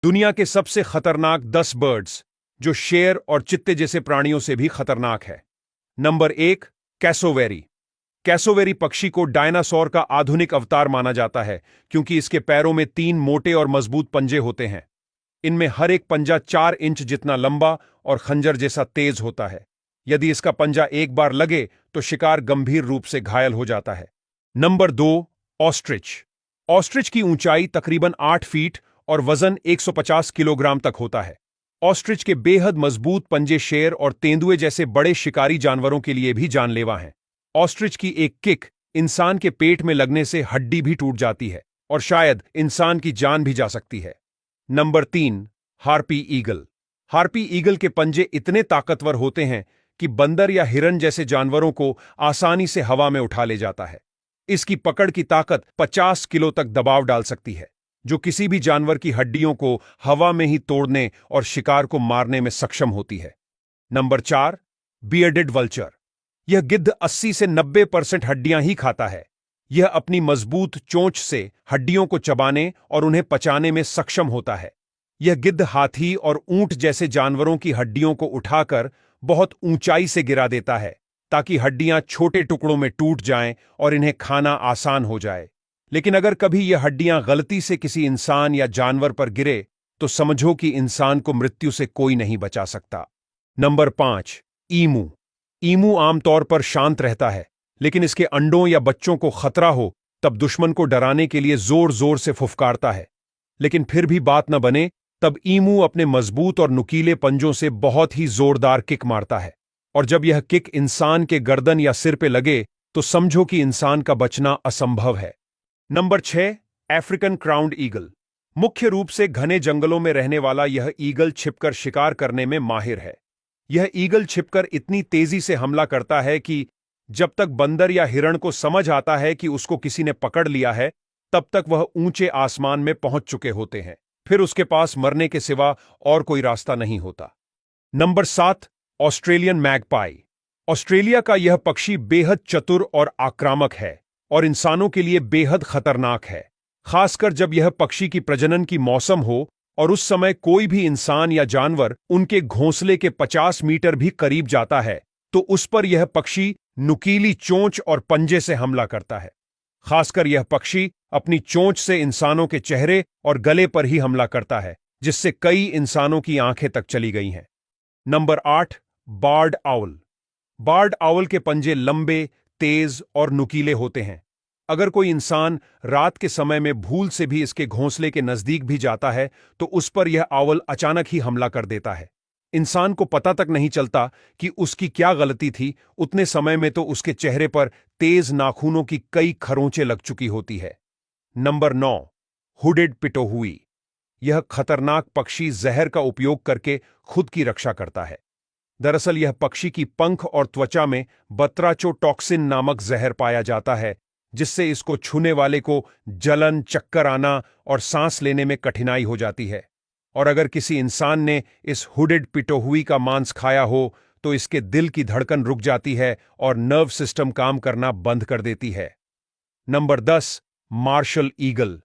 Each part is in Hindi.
दुनिया के सबसे खतरनाक 10 बर्ड्स जो शेर और चित्ते जैसे प्राणियों से भी खतरनाक है। Number 1, cassowary. कैसोवेरी पक्षी को डायनासोर का आधुनिक अवतार माना जाता है क्योंकि इसके पैरों में 3 मोटे और मजबूत पंजे होते हैं। इनमें हर एक पंजा 4 इंच जितना लंबा और खंजर जैसा तेज होता है। यदि इसका पंजा एक बार लगे तो शिकार गंभीर रूप से घायल हो जाता है। Number 2, ostrich. ऑस्ट्रिच की ऊंचाई तकरीबन 8 फीट और वजन 150 किलोग्राम तक होता है। ऑस्ट्रिच के बेहद मजबूत पंजे शेर और तेंदुए जैसे बड़े शिकारी जानवरों के लिए भी जानलेवा हैं। ऑस्ट्रिच की एक किक इंसान के पेट में लगने से हड्डी भी टूट जाती है और शायद इंसान की जान भी जा सकती है। Number 3, harpy eagle. Harpy eagle के पंजे इतने ताकतवर होते हैं कि बंदर या हिरन जैसे जानवरों को आसानी से हवा में उठा ले जाता है। इसकी पकड़ की ताकत 50 किलो तक दबाव डाल सकती है, जो किसी भी जानवर की हड्डियों को हवा में ही तोड़ने और शिकार को मारने में सक्षम होती है। Number 4, bearded vulture. यह गिद्ध 80 से 90% हड्डियां ही खाता है। यह अपनी मजबूत चोंच से हड्डियों को चबाने और उन्हें पचाने में सक्षम होता है। यह गिद्ध हाथी और ऊंट जैसे जानवरों की हड्डियों को उठाकर बहुत ऊंचाई से गिरा देता है ताकि हड्डियां छोटे टुकड़ों में टूट जाएं और इन्हें खाना आसान हो जाए। लेकिन अगर कभी यह हड्डियां गलती से किसी इंसान या जानवर पर गिरे तो समझो कि इंसान को मृत्यु से कोई नहीं बचा सकता। नंबर 5, ईमू। ईमू आमतौर पर शांत रहता है, लेकिन इसके अंडों या बच्चों को खतरा हो तब दुश्मन को डराने के लिए जोर जोर से फुफकारता है। लेकिन फिर भी बात न बने तब ईमू अपने मजबूत और नुकीले पंजों से बहुत ही जोरदार किक मारता है, और जब यह किक इंसान के गर्दन या सिर पे लगे तो समझो कि इंसान का बचना असंभव है। Number 6, African crowned eagle. मुख्य रूप से घने जंगलों में रहने वाला यह ईगल छिपकर शिकार करने में माहिर है। यह ईगल छिपकर इतनी तेजी से हमला करता है कि जब तक बंदर या हिरण को समझ आता है कि उसको किसी ने पकड़ लिया है, तब तक वह ऊंचे आसमान में पहुंच चुके होते हैं। फिर उसके पास मरने के सिवा और कोई रास्ता नहीं होता। Number 7, Australian magpie. ऑस्ट्रेलिया का यह पक्षी बेहद चतुर और आक्रामक है और इंसानों के लिए बेहद खतरनाक है, खासकर जब यह पक्षी की प्रजनन की मौसम हो और उस समय कोई भी इंसान या जानवर उनके घोंसले के 50 मीटर भी करीब जाता है तो उस पर यह पक्षी नुकीली चोंच और पंजे से हमला करता है। खासकर यह पक्षी अपनी चोंच से इंसानों के चेहरे और गले पर ही हमला करता है, जिससे कई इंसानों की आंखें तक चली गई हैं। Number 8, barred owl. Barred owl के पंजे लंबे, तेज और नुकीले होते हैं। अगर कोई इंसान रात के समय में भूल से भी इसके घोंसले के नजदीक भी जाता है तो उस पर यह आउल अचानक ही हमला कर देता है। इंसान को पता तक नहीं चलता कि उसकी क्या गलती थी, उतने समय में तो उसके चेहरे पर तेज नाखूनों की कई खरोंचें लग चुकी होती है। Number 9, hooded pitohui. यह खतरनाक पक्षी जहर का उपयोग करके खुद की रक्षा करता है। दरअसल यह पक्षी की पंख और त्वचा में बत्राचोटॉक्सिन नामक जहर पाया जाता है, जिससे इसको छूने वाले को जलन, चक्कर आना और सांस लेने में कठिनाई हो जाती है। और अगर किसी इंसान ने इस हुडेड पिटोहुई का मांस खाया हो तो इसके दिल की धड़कन रुक जाती है और नर्व सिस्टम काम करना बंद कर देती है। Number 10, martial eagle.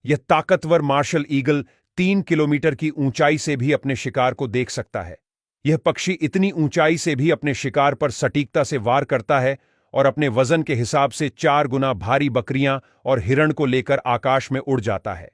यह ताकतवर मार्शल ईगल 3 किलोमीटर की ऊंचाई से भी अपने शिकार को देख सकता है। यह पक्षी इतनी ऊंचाई से भी अपने शिकार पर सटीकता से वार करता है और अपने वजन के हिसाब से 4 गुना भारी बकरियां और हिरण को लेकर आकाश में उड़ जाता है।